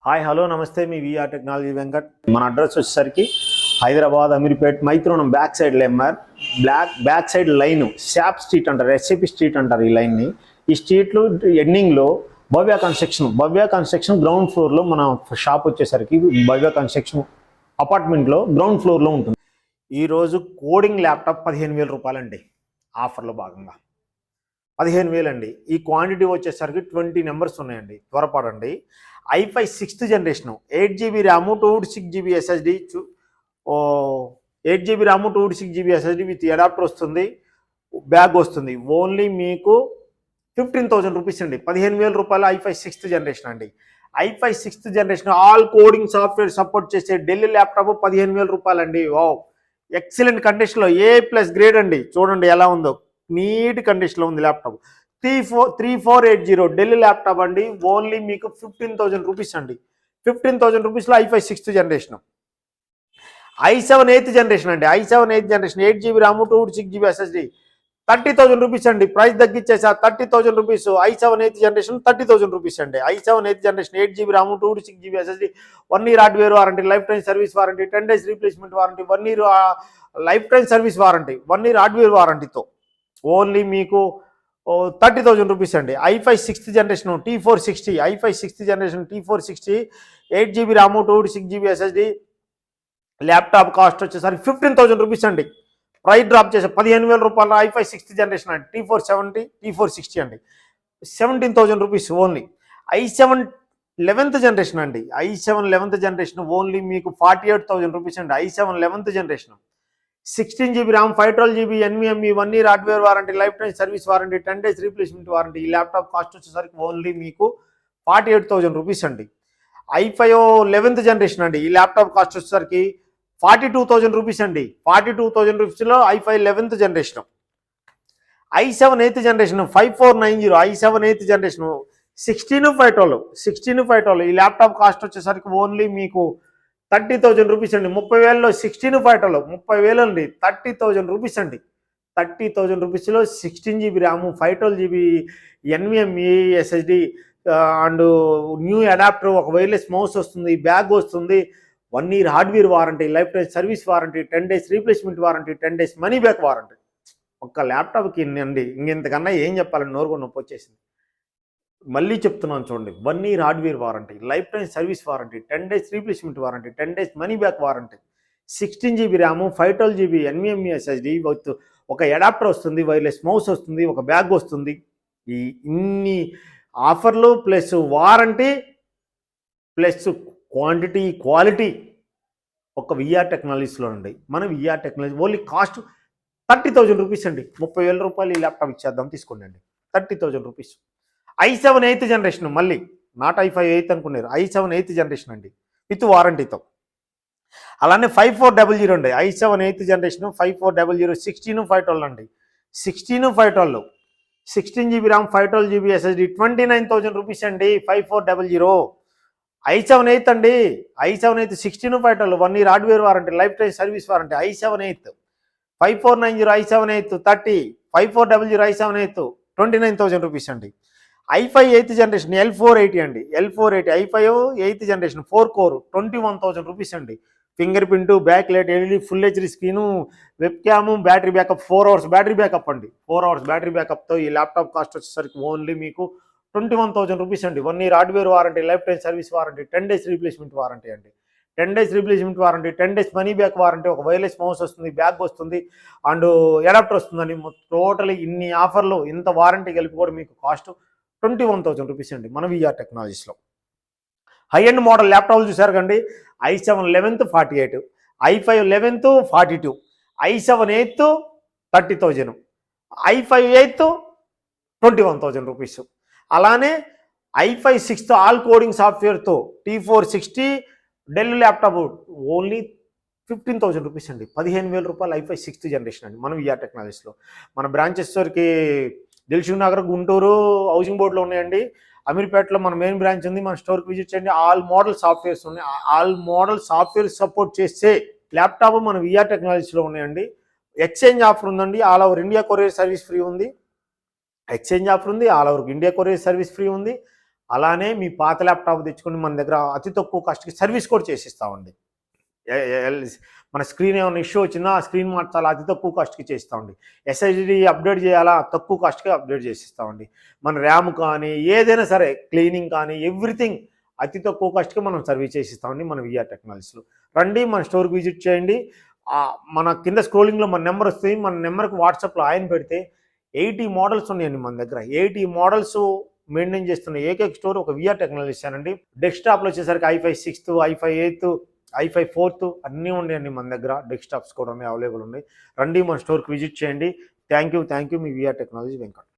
Hi hello నమస్తే మీ VR technology Venkat. మన address వచ్చేసరికి హైదరాబాద్ అమీర్పేట్ మైత్రోనం బ్యాక్ సైడ్ లెమ్మర్ back side lane SAP street అంటారు, ఎస్ఏపి స్ట్రీట్ అంటారు ఈ లైన్ని. ఈ స్ట్రీట్లో ఎండింగ్లో భవ్య కన్స్ట్రక్షన్ గ్రౌండ్ ఫ్లోర్లో మన షాప్ వచ్చేసరికి భవ్య కన్స్ట్రక్షన్ అపార్ట్మెంట్లో గ్రౌండ్ ఫ్లోర్లో ఉంటుంది. ఈరోజు కోడింగ్ ల్యాప్టాప్ 15,000 రూపాయలండి. ఆఫర్లో భాగంగా 15,000 అండి. ఈ క్వాంటిటీ వచ్చేసరికి 20 నెంబర్స్ ఉన్నాయండి, త్వరపడండి. i5 6th generation, 8GB RAM, 256GB SSD, 8GB RAM, 256GB SSD with adapter వస్తుంది, బ్యాగ్ వస్తుంది. ఓన్లీ మీకు 15,000 రూపీస్ అండి. 15,000 రూపాయలు i5 6th జనరేషన్ అండి. i5 6th generation all coding software support చేసే ఢిల్ ల్యాప్టాప్ 15,000 రూపాయలండి. వావ్, ఎక్సలెంట్ కండిషన్లో A+ గ్రేడ్ అండి. చూడండి ఎలా ఉందో, నీట్ కండిషన్లో ఉంది ల్యాప్టాప్. 3480 ఢిల్ ల్యాప్టాప్ అండి. ఓన్లీ మీకు 15,000 రూపీస్ అండి. 15,000 రూపీస్లో i5 6th generation. i7 8th generation అండి. i7 8th generation, 8GB RAM, 256GB SSD, 30,000 rupees అండి. ప్రైస్ తగ్గించేసా, 30,000 rupees. i7 8th generation 30,000 rupees అండి. i7 8th generation, 8GB RAM, 256GB SSD, 1 year hardware warranty, life time service warranty, 10 days replacement warranty, 1 year life time service warranty, 1 year hardware వారంటీతో only మీకు 30,000 rupees అండి. i5 6th generation T460, i5 6th generation T460, 8GB RAM, 256GB SSD, laptop cost వచ్చేసరికి 15,000 rupees అండి. Price drop చేసే 15,000 రూపాయలు i5 6th generation అండి. T470, T460 అండి, 17,000 rupees only. i7 11th generation అండి. i7 11th జనరేషన్ ఓన్లీ మీకు 48,000 rupees అండి. i7 11th generation, 16GB RAM, 512GB NVMe, 1 year hardware warranty, life time service warranty, 10 days replacement warranty. ఈ laptop cost వచ్చేసరికి only మీకు 48,000 rupees అండి. i5 11th generation అండి. ఈ laptop cost వచ్చేసరికి 42,000 rupees అండి. 42,000 రూపీస్లో i5 11th generation. i7 8th generation 5490, i7 8th generation 16 512. ఈ ల్యాప్టాప్ కాస్ట్ వచ్చేసరికి ఓన్లీ మీకు 30,000 రూపీస్ అండి. 30,000లో 16 512, 30,000 అండి. 30,000 రూపీస్ అండి. 30,000 రూపీస్లో 16GB RAM, 512GB NVMe SSD and new adapter, ఒక వైర్లెస్ మౌస్ వస్తుంది, బ్యాగ్ వస్తుంది, 1 year hardware warranty, life time service warranty, 10 days replacement warranty, 10 days money back warranty. ఒక్క ల్యాప్టాప్కి ఇన్ని అండి. ఇంకెంతకన్నా ఏం చెప్పాలని నోరుగా నొప్పి వచ్చేసింది. మళ్ళీ చెప్తున్నాను చూడండి, 1 year hardware warranty, life time service warranty, 10 days replacement warranty, 10 days money back warranty, 16GB RAM, 512GB NVMe SSD with ఒక అడాప్టర్ వస్తుంది, వైర్లెస్ మౌస్ వస్తుంది, ఒక బ్యాగ్ వస్తుంది. ఈ ఇన్ని ఆఫర్లు plus warranty plus quantity quality ఒక విఆర్ టెక్నాలజీస్లో అండి. మన VR technology only cost 30,000 rupees అండి. 30,000 రూపాయలు ఈ ల్యాప్టాప్ ఇచ్చేద్దాం, తీసుకోండి అండి. 30,000 రూపీస్. i7 8th జనరేషన్, మళ్ళీ నాట్ i5 8th అనుకున్నారు, i7 8th జనరేషన్ అండి విత్ వారంటీతో. అలానే 5400 అండి. i7 8th జనరేషన్ 5400, 16 512 అండి. 16 512, 16GB RAM, 512GB SSD, 29,000 rupees అండి. 5400 i7 8th అండి. i7 8th 16 512, 1 year hardware warranty, life time service warranty. i7 8th 5490, i7 8th 30, 5400 i7 8th 29,000 rupees అండి. i5 8th generation L480 అండి. L480 i5 8th generation 4 core, 21,000 rupees అండి. Fingerprint, backlight, LED, full HD screen, webcam, battery backup 4 hours battery backup అండి. 4 hours battery బ్యాకప్తో ఈ laptop cost వచ్చేసరికి only మీకు 21,000 rupees అండి. 1 year hardware warranty, life time service warranty, 10 days replacement warranty అండి. 10 days replacement warranty, 10 days money back warranty, ఒక wireless mouse వస్తుంది, bag వస్తుంది and adapter వస్తుందండి. టోటలీ ఇన్ని ఆఫర్లు, ఇంత వారంటీ కలిపి కూడా మీకు కాస్ట్ 21,000 రూపీస్ అండి మన విఆర్ టెక్నాలజీస్లో. హై ఎండ్ మోడల్ ల్యాప్టాప్లు చూసారు కండి. i7 11th 48, i5 11th 42, i7 8th 30,000, i5 8th 21,000 rupees. అలానే i5 6th ఆల్ కోడింగ్ సాఫ్ట్వేర్తో T460 Dell laptop only 15,000 rupees అండి. 15,000 రూపాయలు i5 6th జనరేషన్ అండి మన విఆర్ టెక్నాలజీస్లో. మన బ్రాంచెస్ వరకు దిల్సుఖ్ నగర్, గుంటూరు, హౌసింగ్ బోర్డులో ఉన్నాయండి. అమీర్పేటలో మన మెయిన్ బ్రాంచ్ ఉంది. మన స్టోర్కి విజిట్ చేయండి. ఆల్ మోడల్ సాఫ్ట్వేర్స్ ఉన్నాయి. ఆల్ మోడల్ సాఫ్ట్వేర్ సపోర్ట్ చేసే ల్యాప్టాప్ మన విఆర్ టెక్నాలజీస్లో ఉన్నాయండి. ఎక్స్చేంజ్ ఆఫర్ ఉందండి. All over India courier service free ఉంది. ఎక్స్చేంజ్ ఆఫర్ ఉంది. All over India courier service free ఉంది. అలానే మీ పాత ల్యాప్టాప్ తెచ్చుకొని మన దగ్గర అతి తక్కువ కాస్ట్కి సర్వీస్ కూడా చేసిస్తామండి. ఎ ఎల్ మన స్క్రీన్ ఏమైనా ఇష్యూ వచ్చిందా ఆ స్క్రీన్ మార్చాలా అతి తక్కువ కాస్ట్‌కి చేస్తామండి. ఎస్ఎస్‌డి అప్‌డేట్ చేయాలా తక్కువ కాస్ట్‌కి అప్‌డేట్ చేసిస్తామండి. మన ర్యామ్ కానీ ఏదైనా సరే క్లీనింగ్ కానీ ఎవ్రీథింగ్ అతి తక్కువ కాస్ట్‌కి మనం సర్వీస్ చేసిస్తామండి మన విఆర్ టెక్నాలజీస్‌లో. రండి మన స్టోర్‌కి విజిట్ చేయండి. మన కింద స్క్రోలింగ్‌లో మన నెంబర్ వస్తుంది. మన నెంబర్‌కి వాట్సాప్‌లో హాయ్ పెడితే 80 మోడల్స్ ఉన్నాయండి మన దగ్గర. 80 మోడల్స్ మెయింటైన్ చేస్తున్న ఏకైక స్టోర్ ఒక విఆర్ టెక్నాలజీసేనండి. డెస్క్‌టాప్‌లో వచ్చేసరికి ఐ5 సిక్స్త్, ఐ5 ఎయిత్, ఐ5 ఫోర్త్ అన్నీ ఉన్నాయండి మన దగ్గర. డెస్క్‌టాప్స్ కూడా ఉన్నాయి, అవైలబుల్ ఉన్నాయి. రండి మన స్టోర్‌కి విజిట్ చేయండి. Thank you. మీ విఆర్ టెక్నాలజీ వెంకట్.